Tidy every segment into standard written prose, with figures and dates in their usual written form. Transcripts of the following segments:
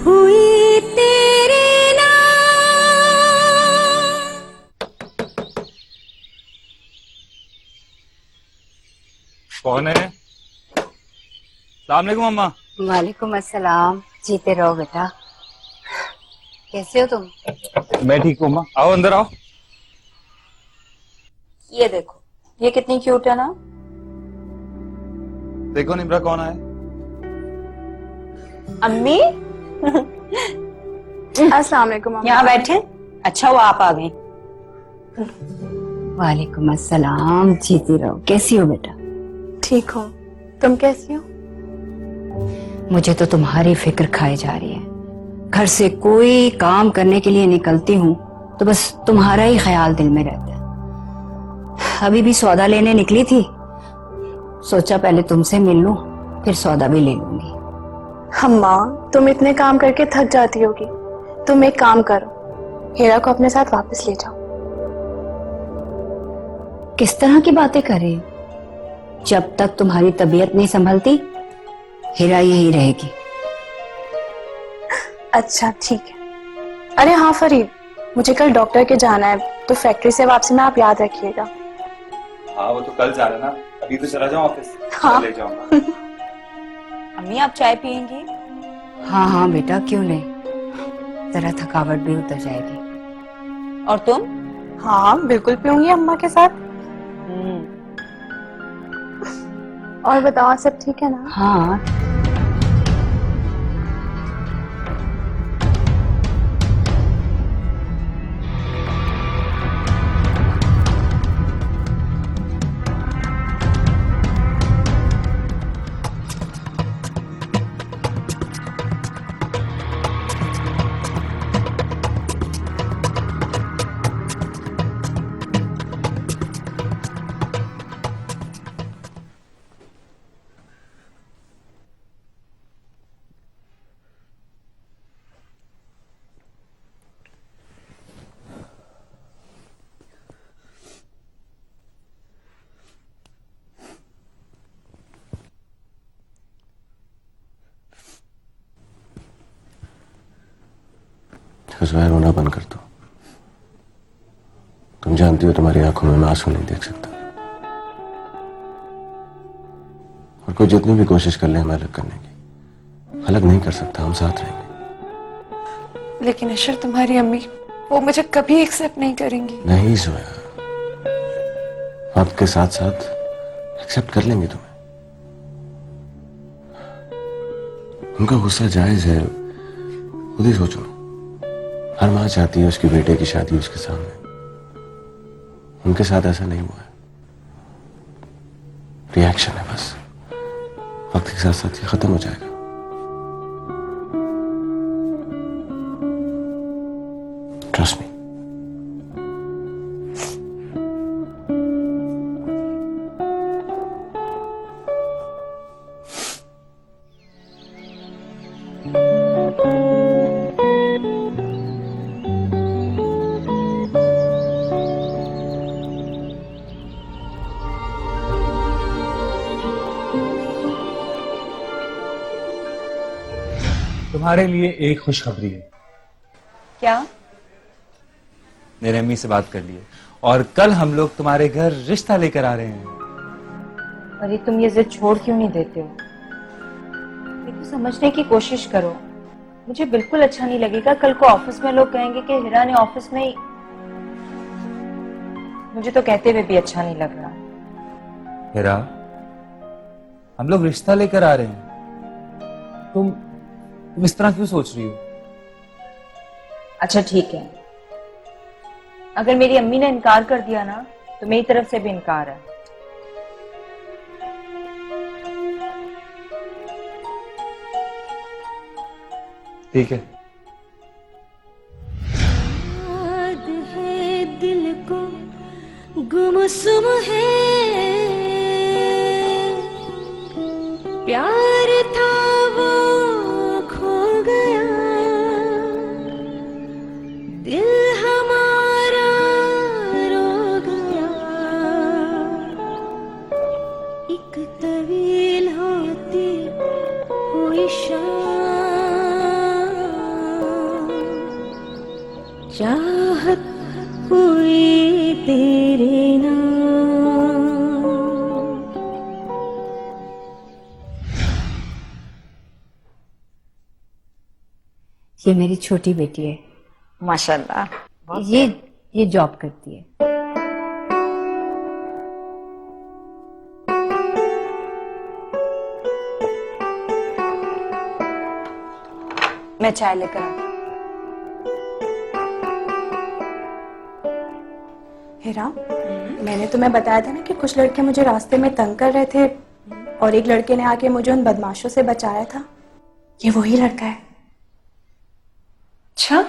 हुई तेरे नाम। कौन है? सलाम अलैकुम अम्मा। वालेकुम अस्सलाम। जीते रहो बेटा। कैसे हो तुम? मैं ठीक हूँ अम्मा, आओ अंदर आओ। ये देखो, ये कितनी क्यूट है ना। देखो निब्रा कौन आया। अम्मी। अस्सलाम वालेकुम अम्मा। यहाँ बैठे। अच्छा हुआ आप आ गई। वालेकुम अस्सलाम। जीती रहो। कैसी हो बेटा? ठीक हो, तुम कैसी हो? मुझे तो तुम्हारी फिक्र खाई जा रही है। घर से कोई काम करने के लिए निकलती हूँ तो बस तुम्हारा ही ख्याल दिल में रहता है। अभी भी सौदा लेने निकली थी, सोचा पहले तुमसे मिल लूं, फिर सौदा भी ले लूंगी। अम्मा, तुम इतने काम करके थक जाती होगी। तुम एक काम करो, हीरा को अपने साथ वापस ले जाओ। किस तरह की बातें कर रही हो? जब तक तुम्हारी तबीयत नहीं संभलती, हीरा यही रहेगी। अच्छा ठीक है। अरे हाँ फरीद, मुझे कल डॉक्टर के जाना है, तो फैक्ट्री से वापसी में आप याद रखिएगा। हाँ वो तो कल जा रहा है ना, अभी तो चला जाऊँ ऑफिस। हाँ। ले जाऊंगा। अम्मी आप चाय पियेंगी? हाँ हाँ बेटा, क्यों नहीं, जरा थकावट भी उतर जाएगी। और तुम? हाँ बिल्कुल पीऊंगी अम्मा के साथ। और बताओ, सब ठीक है ना? हाँ। जुज़ैर, रोना बंद कर दो। तुम जानती हो तुम्हारी आंखों में मैं आंसू नहीं देख सकता, और कोई जितनी भी कोशिश कर ले हमें अलग करने की, अलग नहीं कर सकता। हम साथ रहेंगे। लेकिन अशर, तुम्हारी अम्मी वो मुझे कभी एक्सेप्ट नहीं करेंगी। नहीं जोया, वक्त के साथ साथ एक्सेप्ट कर लेंगे तुम्हें। उनका गुस्सा जायज है, खुद ही सोचो। हर माँ चाहती है उसकी बेटे की शादी उसके सामने। उनके साथ ऐसा नहीं हुआ है। रिएक्शन है बस, वक्त के साथ साथ ये खत्म हो जाएगा। Trust me. तुम्हारे लिए एक खुशखबरी है। क्या? मेरे अम्मी से बात कर लिए और कल हम लोग तुम्हारे घर रिश्ता लेकर आ रहे हैं। अरे तुम ये जिद छोड़ क्यों नहीं देते हो? देखो, समझने की कोशिश करो। मुझे बिल्कुल अच्छा नहीं लगेगा कल को ऑफिस में लोग कहेंगे कि हिरा ने ऑफिस में ही। मुझे तो कहते हुए भी अच्छा नहीं लग रहा। हिरा, हम लोग रिश्ता लेकर आ रहे हैं, तुम इस तरह क्यों सोच रही हो? अच्छा ठीक है, अगर मेरी अम्मी ने इनकार कर दिया ना, तो मेरी तरफ से भी इनकार है। ठीक है। याद है दिल को गुमसुम है, प्यार था वो खो गया, दिल हमारा रो गया, एक तवील होती हुई शाम, चाहत हुई तेरे नाम। ये मेरी छोटी बेटी है, माशाल्लाह। ये जॉब करती है। मैं चाय लेकर आती। हेरा, मैंने तुम्हें बताया था ना कि कुछ लड़के मुझे रास्ते में तंग कर रहे थे और एक लड़के ने आके मुझे उन बदमाशों से बचाया था। ये वही लड़का है। अच्छा,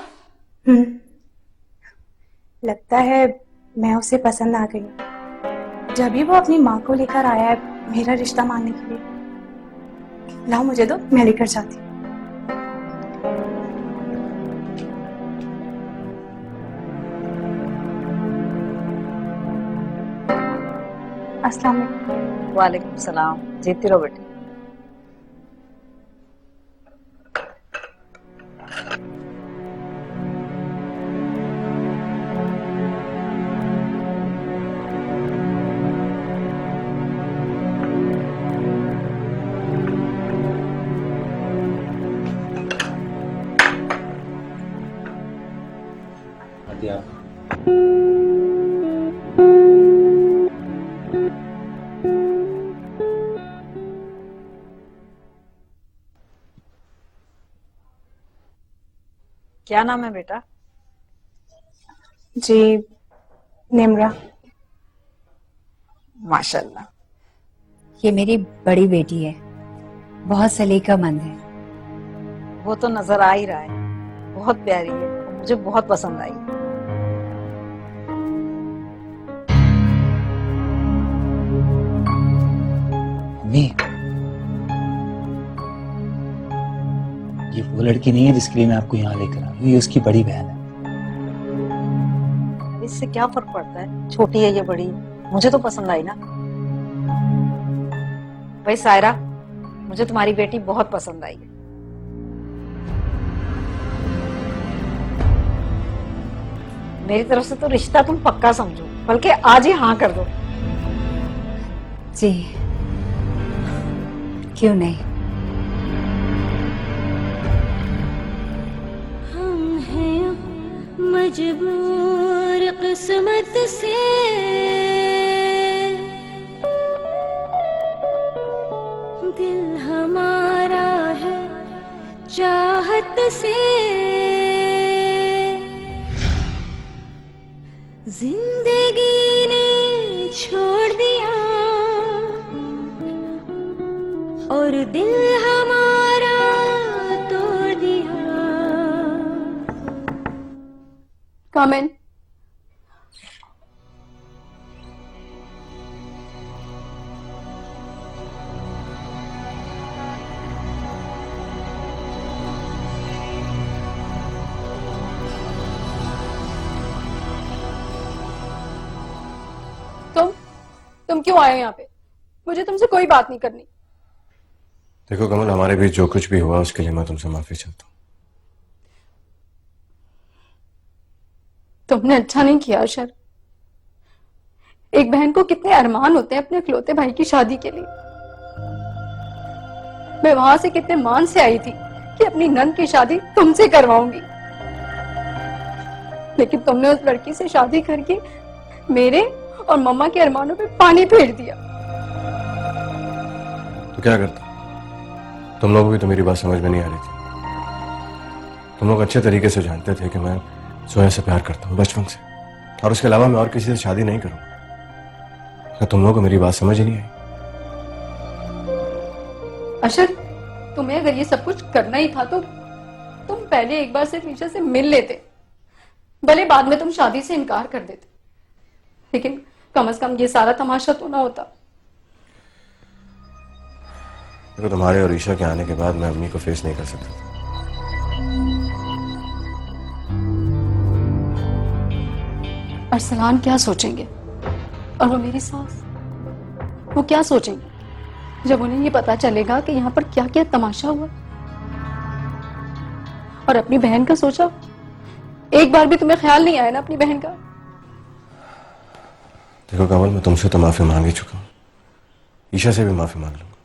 लगता है मैं उसे पसंद आ गई। जब भी वो अपनी माँ को लेकर आया है मेरा रिश्ता मानने के लिए। लाओ मुझे दो, मैं लेकर जाती हूँ। अस्सलाम वालेकुम। वालेकुम सलाम। जीती रहो बेटी। क्या नाम है बेटा? जी, निम्रा। माशाल्लाह। ये मेरी बड़ी बेटी है, बहुत सलीकामंद है। वो तो नजर आ ही रहा है, बहुत प्यारी है, मुझे बहुत पसंद आई। मम्मी, ये वो लड़की नहीं है जिसके लिए मैं आपको यहाँ लेकर आई हूँ, ये उसकी बड़ी बहन है। इससे क्या फर्क पड़ता है, छोटी है या बड़ी, मुझे तो पसंद आई ना। भाई सायरा, मुझे तुम्हारी बेटी बहुत पसंद आई है। मेरी तरफ से तो रिश्ता तुम पक्का समझो, बल्कि आज ही हाँ कर दो। जी, क्यों नहीं। हम हैं अब मजबूर किस्मत से, दिल हमारा है चाहत से, जिंदगी ने छोड़ दिया और दिल हमारा तोड़ दिया। कम इन। तुम क्यों आए हो यहाँ पे? मुझे तुमसे कोई बात नहीं करनी। देखो कमल, हमारे बीच जो कुछ भी हुआ उसके लिए मैं तुमसे माफी चाहता हूँ। तुमने अच्छा नहीं किया अशर। एक बहन को कितने अरमान होते हैं अपने इकलौते भाई की शादी के लिए। मैं वहां से कितने मान से आई थी कि अपनी नंद की शादी तुमसे करवाऊंगी, लेकिन तुमने उस लड़की से शादी करके मेरे और मम्मा के अरमानों पे पानी फेर दिया। तो क्या करता? तुम लोगों की तो मेरी बात समझ में नहीं आ रही थी। तुम लोग अच्छे तरीके से जानते थे कि मैं सोया से प्यार करता हूँ बचपन से, और उसके अलावा मैं और किसी से शादी नहीं करूंगा। क्या तुम लोगों को मेरी बात समझ ही नहीं आई? अशर, तुम्हें अगर ये सब कुछ करना ही था तो तुम पहले एक बार सिर्फ ईशा से मिल लेते, भले बाद में तुम शादी से इनकार कर देते, लेकिन कम से कम ये सारा तमाशा तो ना होता। देखो, तुम्हारे और ईशा के आने के बाद मैं अम्मी को फेस नहीं कर सकता था। अरसलान क्या सोचेंगे और वो मेरी सास, वो क्या सोचेंगे जब उन्हें ये पता चलेगा कि यहाँ पर क्या क्या तमाशा हुआ। और अपनी बहन का सोचा, एक बार भी तुम्हें ख्याल नहीं आया ना अपनी बहन का? देखो कमल, मैं तुमसे तो माफी मांग ही चुका हूँ, ईशा से भी माफी मांग लूंगा।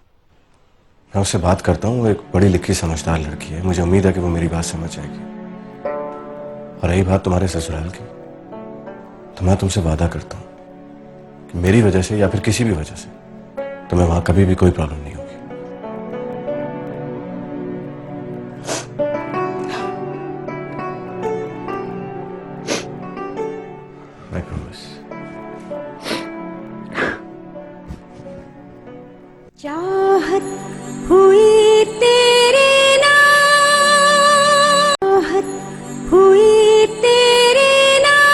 मैं उससे बात करता हूँ, वो एक पढ़ी लिखी समझदार लड़की है, मुझे उम्मीद है कि वो मेरी बात समझ जाएगी। और रही बात तुम्हारे ससुराल की, तो मैं तुमसे वादा करता हूँ कि मेरी वजह से या फिर किसी भी वजह से तुम्हें वहां कभी भी कोई प्रॉब्लम नहीं होगी। I promise. चाहत हुई तेरे नाम, चाहत हुई तेरे नाम।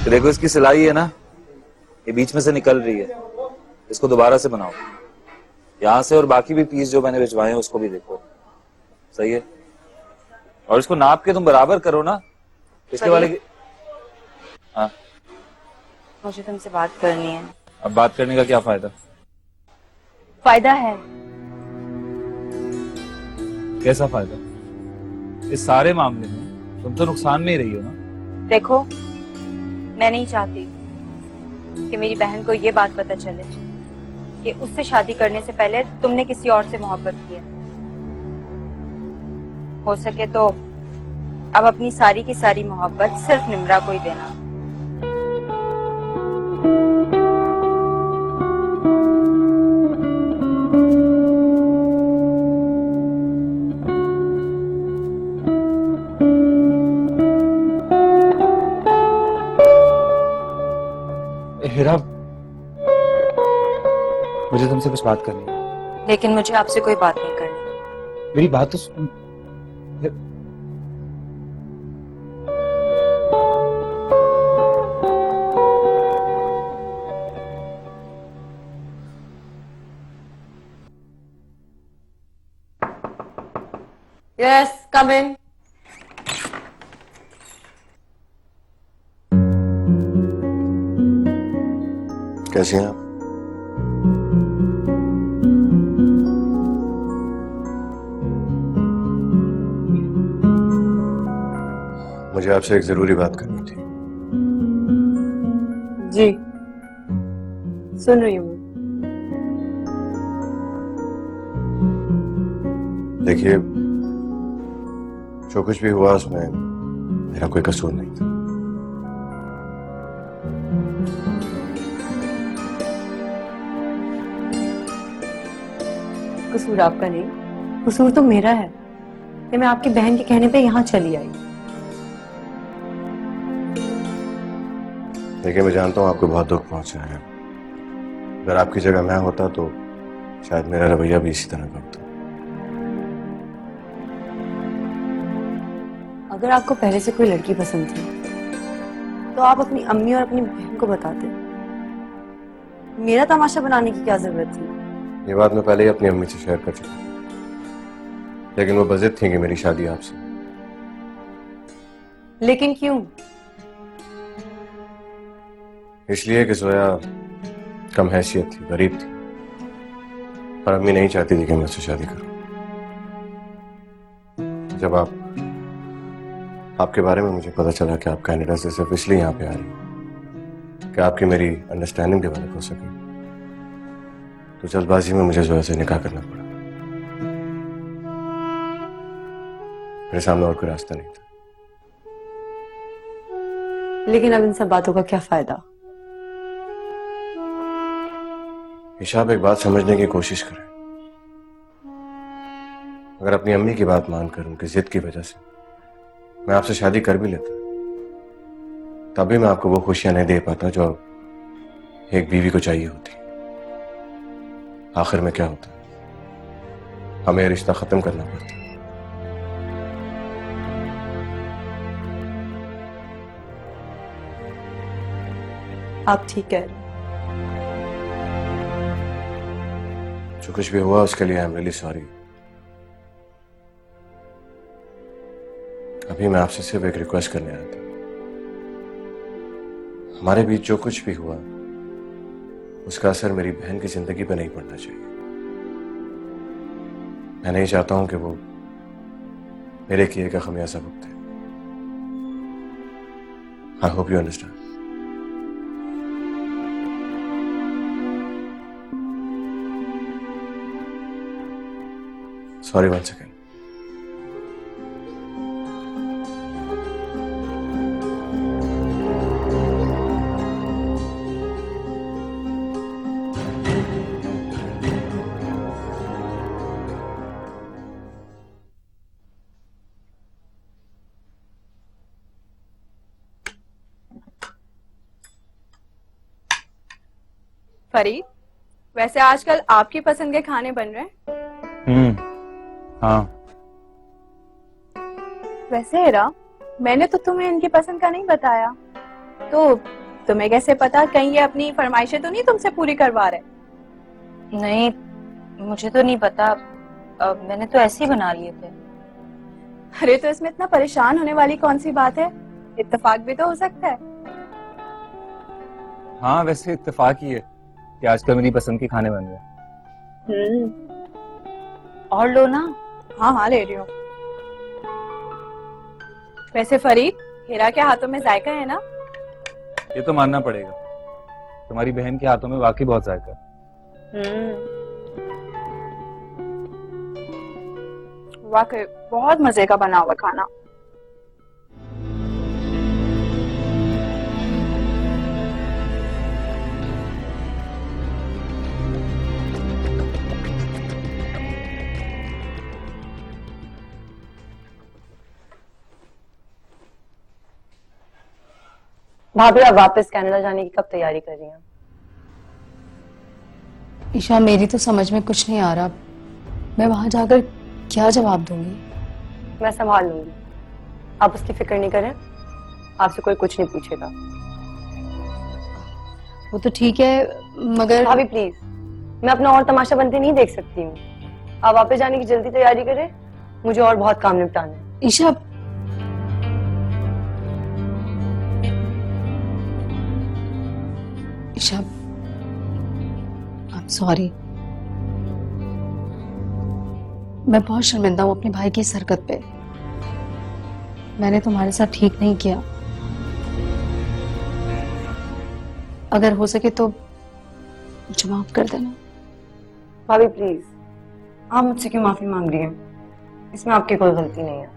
देखो इसकी सिलाई है ना, ये बीच में से निकल रही है, इसको दोबारा से बनाओ यहां से, और बाकी भी पीस जो मैंने भिजवाए हैं उसको भी देखो, सही है? और इसको नाप के तुम बराबर करो ना, इसके वाले की। हाँ, मुझे तुमसे बात करनी है। अब बात करने का क्या फायदा? फायदा है। कैसा फायदा? इस सारे मामले में तुम तो नुकसान में ही रही हो ना। देखो, मैं नहीं चाहती कि मेरी बहन को ये बात पता चले कि उससे शादी करने से पहले तुमने किसी और से मोहब्बत की है। हो सके तो अब अपनी सारी की सारी मोहब्बत सिर्फ निम्रा को ही देना। हिरा, मुझे तुमसे कुछ बात करनी है। लेकिन मुझे आपसे कोई बात नहीं करनी। मेरी बात तो सुन। यस, कम इन। कैसी हैं आप? मुझे आपसे एक जरूरी बात करनी थी। जी, सुन रही हूँ। देखिए, जो कुछ भी हुआ उसमें मेरा कोई कसूर नहीं था। कसूर आपका नहीं, कसूर तो मेरा है कि मैं आपकी बहन के कहने पे यहाँ चली आई। देखिए, मैं जानता हूँ आपको बहुत दुख पहुंचा है। अगर आपकी जगह मैं होता तो शायद मेरा रवैया भी इसी तरह का होता। अगर आपको पहले से कोई लड़की पसंद थी तो आप अपनी अम्मी और अपनी बहन को बताते। मेरा तमाशा बनाने की क्या जरूरत थी? ये बात मैं पहले ही अपनी अम्मी से शेयर कर चुका, लेकिन वो बज़िद थी कि मेरी शादी आपसे। लेकिन क्यों? इसलिए कि जोया कम हैसियत थी, गरीब थी, और अम्मी नहीं चाहती थी कि मैं उससे शादी करूं। जब आपके बारे में मुझे पता चला कि आप कनाडा से सिर्फ इसलिए यहाँ पे आ रही हैं कि आपकी मेरी अंडरस्टैंडिंग डेवलप हो सके, तो जल्दबाजी में मुझे जोया से निकाह करना पड़ा। मेरे सामने और कोई रास्ता नहीं था। लेकिन अब इन सब बातों का क्या फायदा? ईशा, आप एक बात समझने की कोशिश करें। अगर अपनी अम्मी की बात मानकर उनकी जिद की वजह से मैं आपसे शादी कर भी लेता, तभी मैं आपको वो खुशियां नहीं दे पाता जो एक बीवी को चाहिए होती। आखिर में क्या होता, हमें रिश्ता खत्म करना पड़ता। आप ठीक कह रहे हैं। जो कुछ भी हुआ उसके लिए आई एम रियली सॉरी। अभी मैं आपसे सिर्फ एक रिक्वेस्ट करने आया था। हमारे बीच जो कुछ भी हुआ उसका असर मेरी बहन की जिंदगी पे नहीं पड़ना चाहिए। मैं नहीं चाहता हूं कि वो मेरे किए का खमियाजा भुगते। I hope you understand. Sorry one second. Farid, वैसे आजकल आपकी पसंद के खाने बन रहे हैं? हाँ। वैसे हेरा, मैंने तो तुम्हें इनकी पसंद का नहीं बताया, तो तुम्हें कैसे पता कहीं ये अपनी फरमाइशें तो नहीं तुमसे पूरी करवा रहे? नहीं, मुझे तो नहीं पता। मैंने तो ऐसे ही बना लिए थे। अरे तो इसमें इतना परेशान होने वाली कौन सी बात है? इत्तेफाक भी तो हो सकता है। हाँ, वैसे इत्तेफाक ही है कि आजकल मेरी पसंद के खाने बन रहे। और लो ना। हाँ हाँ, ले रही हूँ। वैसे फरीद, हेरा के हाथों में जायका है ना? ये तो मानना पड़ेगा, तुम्हारी बहन के हाथों में वाकई बहुत जायका है। वाकई बहुत मजे का बना हुआ खाना। भाभी, आप वापस कनाडा जाने की कब तैयारी कर रही हैं? ईशा, मेरी तो समझ में कुछ नहीं आ रहा। मैं वहां जाकर क्या जवाब दूंगी? मैं संभाल लूंगी, आप उसकी फिक्र नहीं करें। आपसे कोई कुछ नहीं पूछेगा। वो तो ठीक है, मगर भाभी प्लीज, मैं अपना और तमाशा बनते नहीं देख सकती हूँ। आप वापस जाने की जल्दी तैयारी करें, मुझे और बहुत काम निपटाना है। Isha, Isha, I'm sorry। मैं बहुत शर्मिंदा हूँ अपने भाई की इस हरकत पे। मैंने तुम्हारे साथ ठीक नहीं किया। अगर हो सके तो मुझे माफ कर देना। भाभी प्लीज, आप मुझसे क्यों माफी मांग रही हैं? इसमें आपकी कोई गलती नहीं है।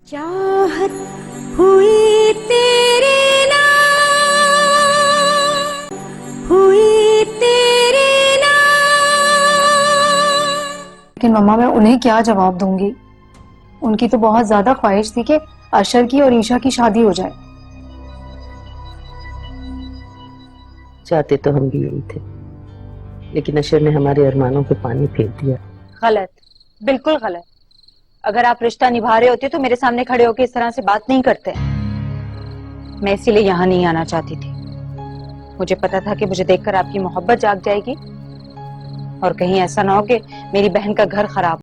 चाहत हुई तेरे नाम, हुई तेरे नाम। लेकिन मम्मा, मैं उन्हें क्या जवाब दूंगी? उनकी तो बहुत ज्यादा ख्वाहिश थी कि अशर की और ईशा की शादी हो जाए। चाहते तो हम भी यही थे, लेकिन अशर ने हमारे अरमानों पे पानी फेर दिया। गलत, बिल्कुल गलत। अगर आप रिश्ता निभा रहे होते तो मेरे सामने खड़े होकर इस तरह से बात नहीं करते। मैं इसीलिए यहाँ नहीं आना चाहती थी। मुझे पता था कि मुझे देखकर आपकी मोहब्बत जाग जाएगी और कहीं ऐसा ना हो कि मेरी बहन का घर खराब